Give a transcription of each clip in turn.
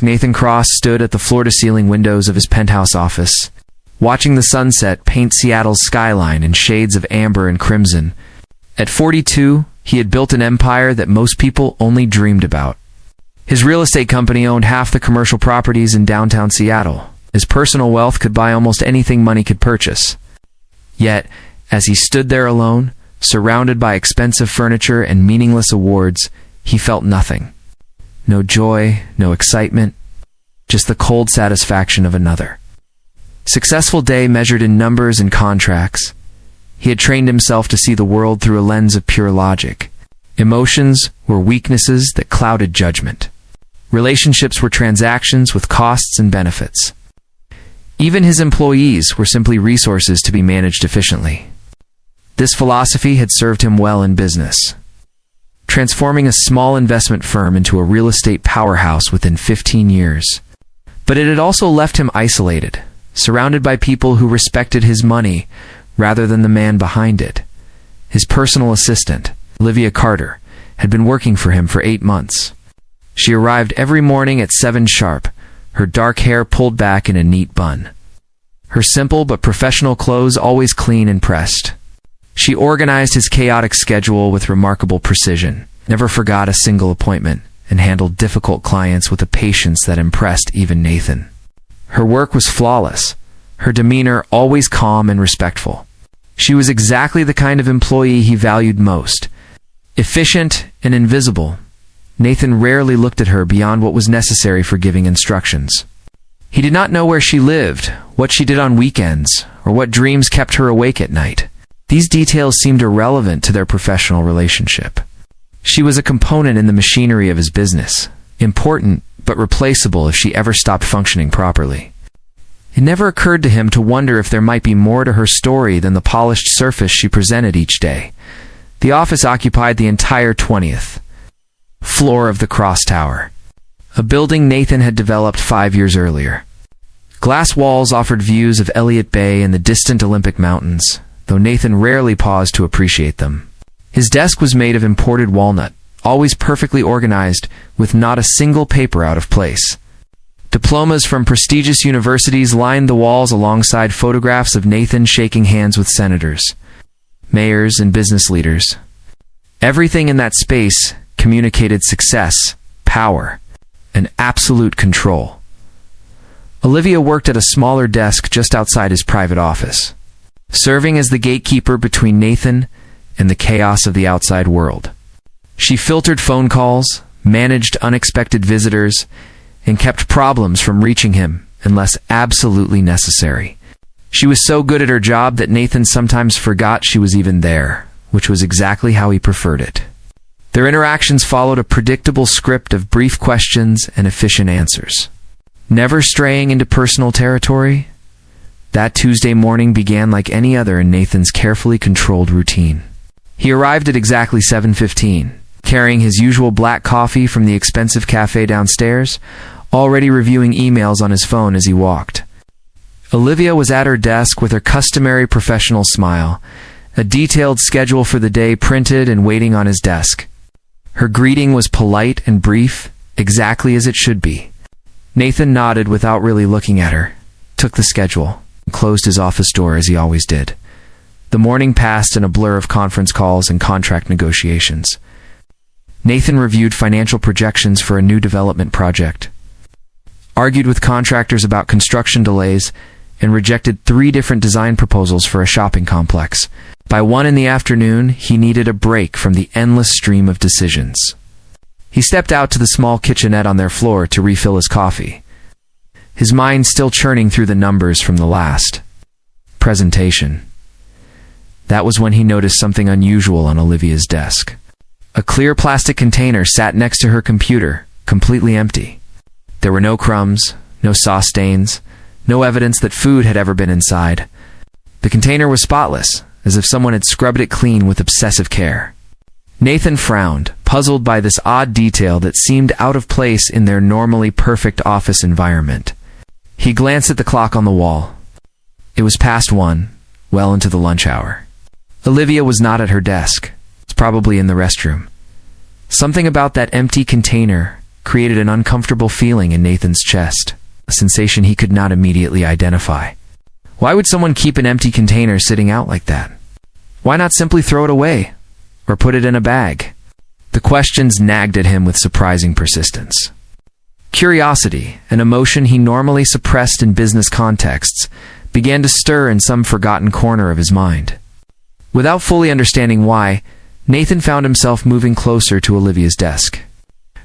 Nathan Cross stood at the floor-to-ceiling windows of his penthouse office, watching the sunset paint Seattle's skyline in shades of amber and crimson. At 42, he had built an empire that most people only dreamed about. His real estate company owned half the commercial properties in downtown Seattle. His personal wealth could buy almost anything money could purchase. Yet, as he stood there alone, surrounded by expensive furniture and meaningless awards, he felt nothing. No joy, no excitement, just the cold satisfaction of another. Successful day measured in numbers and contracts. He had trained himself to see the world through a lens of pure logic. Emotions were weaknesses that clouded judgment. Relationships were transactions with costs and benefits. Even his employees were simply resources to be managed efficiently. This philosophy had served him well in business, transforming a small investment firm into a real estate powerhouse within 15 years. But it had also left him isolated, surrounded by people who respected his money rather than the man behind it. His personal assistant, Olivia Carter, had been working for him for 8 months. She arrived every morning at 7 sharp, her dark hair pulled back in a neat bun. Her simple but professional clothes always clean and pressed. She organized his chaotic schedule with remarkable precision, never forgot a single appointment, and handled difficult clients with a patience that impressed even Nathan. Her work was flawless, her demeanor always calm and respectful. She was exactly the kind of employee he valued most. Efficient and invisible, Nathan rarely looked at her beyond what was necessary for giving instructions. He did not know where she lived, what she did on weekends, or what dreams kept her awake at night. These details seemed irrelevant to their professional relationship. She was a component in the machinery of his business, important but replaceable if she ever stopped functioning properly. It never occurred to him to wonder if there might be more to her story than the polished surface she presented each day. The office occupied the entire 20th floor of the Cross Tower, a building Nathan had developed 5 years earlier. Glass walls offered views of Elliott Bay and the distant Olympic Mountains, though Nathan rarely paused to appreciate them. His desk was made of imported walnut, always perfectly organized, with not a single paper out of place. Diplomas from prestigious universities lined the walls alongside photographs of Nathan shaking hands with senators, mayors, and business leaders. Everything in that space communicated success, power, and absolute control. Olivia worked at a smaller desk just outside his private office, serving as the gatekeeper between Nathan and the chaos of the outside world. She filtered phone calls, managed unexpected visitors, and kept problems from reaching him unless absolutely necessary. She was so good at her job that Nathan sometimes forgot she was even there, which was exactly how he preferred it. Their interactions followed a predictable script of brief questions and efficient answers. Never straying into personal territory, that Tuesday morning began like any other in Nathan's carefully controlled routine. He arrived at exactly 7:15, carrying his usual black coffee from the expensive cafe downstairs, already reviewing emails on his phone as he walked. Olivia was at her desk with her customary professional smile, a detailed schedule for the day printed and waiting on his desk. Her greeting was polite and brief, exactly as it should be. Nathan nodded without really looking at her, took the schedule, and closed his office door as he always did. The morning passed in a blur of conference calls and contract negotiations. Nathan reviewed financial projections for a new development project, argued with contractors about construction delays, and rejected 3 different design proposals for a shopping complex. By 1 in the afternoon, he needed a break from the endless stream of decisions. He stepped out to the small kitchenette on their floor to refill his coffee, his mind still churning through the numbers from the last presentation. That was when he noticed something unusual on Olivia's desk. A clear plastic container sat next to her computer, completely empty. There were no crumbs, no sauce stains, no evidence that food had ever been inside. The container was spotless, as if someone had scrubbed it clean with obsessive care. Nathan frowned, puzzled by this odd detail that seemed out of place in their normally perfect office environment. He glanced at the clock on the wall. It was past 1, well into the lunch hour. Olivia was not at her desk. It's probably in the restroom. Something about that empty container created an uncomfortable feeling in Nathan's chest, a sensation he could not immediately identify. Why would someone keep an empty container sitting out like that? Why not simply throw it away or put it in a bag? The questions nagged at him with surprising persistence. Curiosity, an emotion he normally suppressed in business contexts, began to stir in some forgotten corner of his mind. Without fully understanding why, Nathan found himself moving closer to Olivia's desk.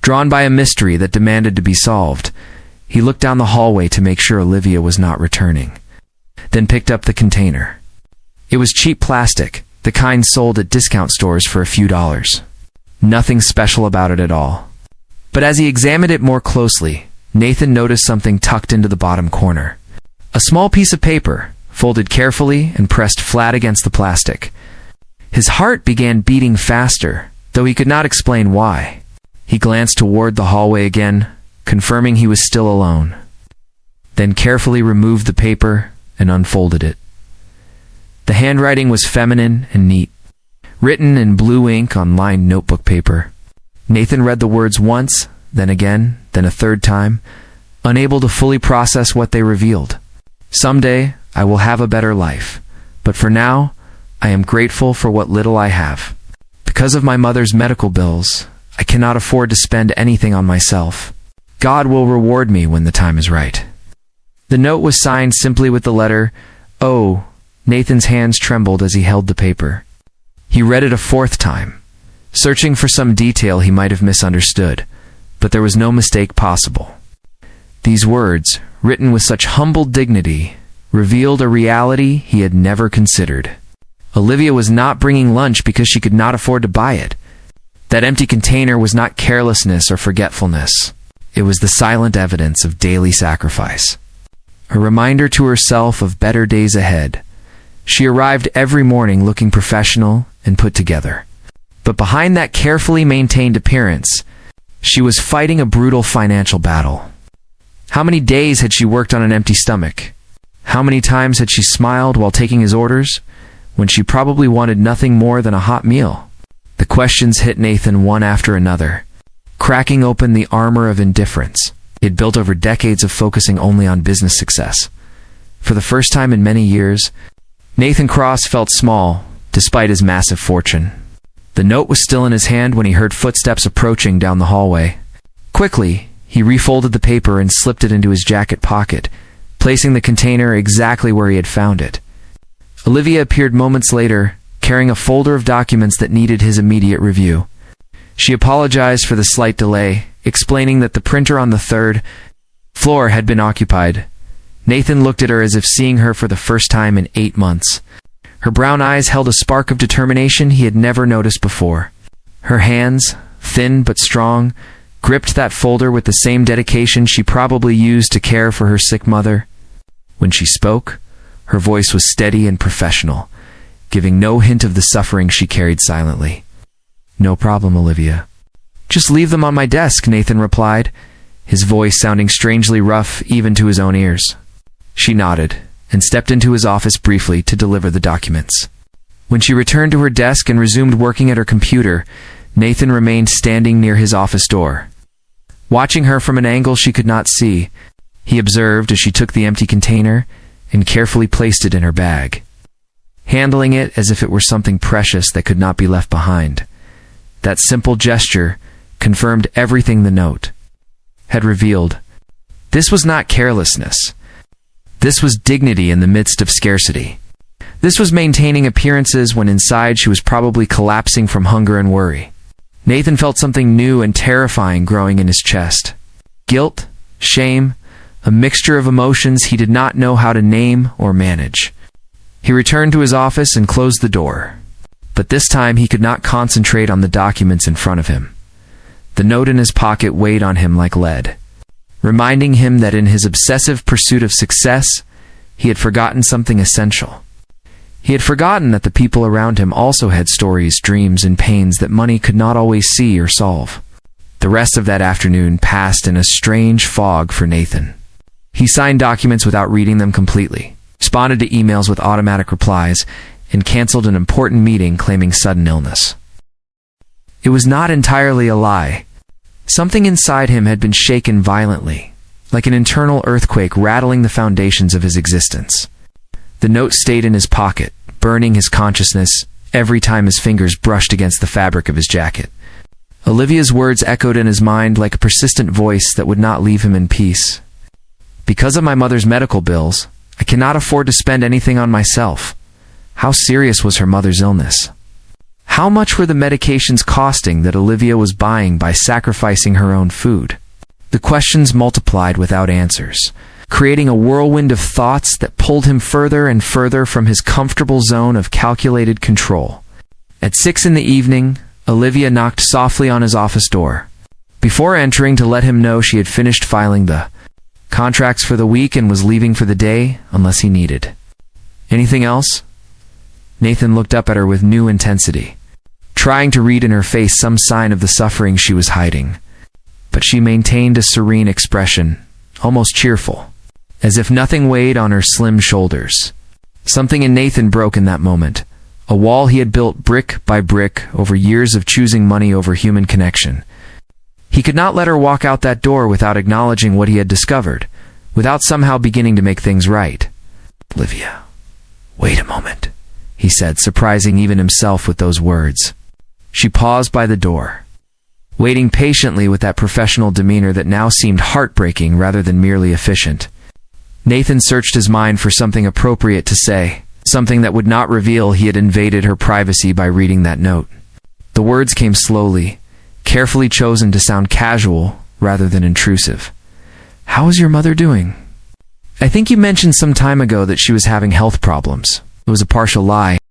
Drawn by a mystery that demanded to be solved, he looked down the hallway to make sure Olivia was not returning, then picked up the container. It was cheap plastic, the kind sold at discount stores for a few dollars. Nothing special about it at all. But as he examined it more closely, Nathan noticed something tucked into the bottom corner. A small piece of paper, folded carefully and pressed flat against the plastic. His heart began beating faster, though he could not explain why. He glanced toward the hallway again, confirming he was still alone, then carefully removed the paper and unfolded it. The handwriting was feminine and neat, written in blue ink on lined notebook paper. Nathan read the words once, then again, then a third time, unable to fully process what they revealed. Someday, I will have a better life, but for now, I am grateful for what little I have. Because of my mother's medical bills, I cannot afford to spend anything on myself. God will reward me when the time is right. The note was signed simply with the letter O. Nathan's hands trembled as he held the paper. He read it a fourth time, searching for some detail he might have misunderstood, but there was no mistake possible. These words, written with such humble dignity, revealed a reality he had never considered. Olivia was not bringing lunch because she could not afford to buy it. That empty container was not carelessness or forgetfulness. It was the silent evidence of daily sacrifice. A reminder to herself of better days ahead. She arrived every morning looking professional and put together. But behind that carefully maintained appearance, she was fighting a brutal financial battle. How many days had she worked on an empty stomach? How many times had she smiled while taking his orders, when she probably wanted nothing more than a hot meal? The questions hit Nathan one after another, cracking open the armor of indifference he had built over decades of focusing only on business success. For the first time in many years, Nathan Cross felt small, despite his massive fortune. The note was still in his hand when he heard footsteps approaching down the hallway. Quickly, he refolded the paper and slipped it into his jacket pocket, placing the container exactly where he had found it. Olivia appeared moments later, carrying a folder of documents that needed his immediate review. She apologized for the slight delay, explaining that the printer on the third floor had been occupied. Nathan looked at her as if seeing her for the first time in 8 months. Her brown eyes held a spark of determination he had never noticed before. Her hands, thin but strong, gripped that folder with the same dedication she probably used to care for her sick mother. When she spoke, her voice was steady and professional, giving no hint of the suffering she carried silently. "No problem, Olivia. Just leave them on my desk," Nathan replied, his voice sounding strangely rough even to his own ears. She nodded and stepped into his office briefly to deliver the documents. When she returned to her desk and resumed working at her computer, Nathan remained standing near his office door. Watching her from an angle she could not see, he observed as she took the empty container and carefully placed it in her bag, handling it as if it were something precious that could not be left behind. That simple gesture confirmed everything the note had revealed. This was not carelessness. This was dignity in the midst of scarcity. This was maintaining appearances when inside she was probably collapsing from hunger and worry. Nathan felt something new and terrifying growing in his chest. Guilt, shame, a mixture of emotions he did not know how to name or manage. He returned to his office and closed the door. But this time he could not concentrate on the documents in front of him. The note in his pocket weighed on him like lead, reminding him that in his obsessive pursuit of success, he had forgotten something essential. He had forgotten that the people around him also had stories, dreams, and pains that money could not always see or solve. The rest of that afternoon passed in a strange fog for Nathan. He signed documents without reading them completely, responded to emails with automatic replies, and canceled an important meeting claiming sudden illness. It was not entirely a lie. Something inside him had been shaken violently, like an internal earthquake rattling the foundations of his existence. The note stayed in his pocket, burning his consciousness every time his fingers brushed against the fabric of his jacket. Olivia's words echoed in his mind like a persistent voice that would not leave him in peace. Because of my mother's medical bills, I cannot afford to spend anything on myself. How serious was her mother's illness? How much were the medications costing that Olivia was buying by sacrificing her own food? The questions multiplied without answers, creating a whirlwind of thoughts that pulled him further and further from his comfortable zone of calculated control. At 6 p.m, Olivia knocked softly on his office door, before entering to let him know she had finished filing the contracts for the week and was leaving for the day unless he needed. Anything else? Nathan looked up at her with new intensity, trying to read in her face some sign of the suffering she was hiding. But she maintained a serene expression, almost cheerful, as if nothing weighed on her slim shoulders. Something in Nathan broke in that moment, a wall he had built brick by brick over years of choosing money over human connection. He could not let her walk out that door without acknowledging what he had discovered, without somehow beginning to make things right. "Olivia, wait a moment," he said, surprising even himself with those words. She paused by the door, waiting patiently with that professional demeanor that now seemed heartbreaking rather than merely efficient. Nathan searched his mind for something appropriate to say, something that would not reveal he had invaded her privacy by reading that note. The words came slowly, carefully chosen to sound casual rather than intrusive. "How is your mother doing? I think you mentioned some time ago that she was having health problems." It was a partial lie.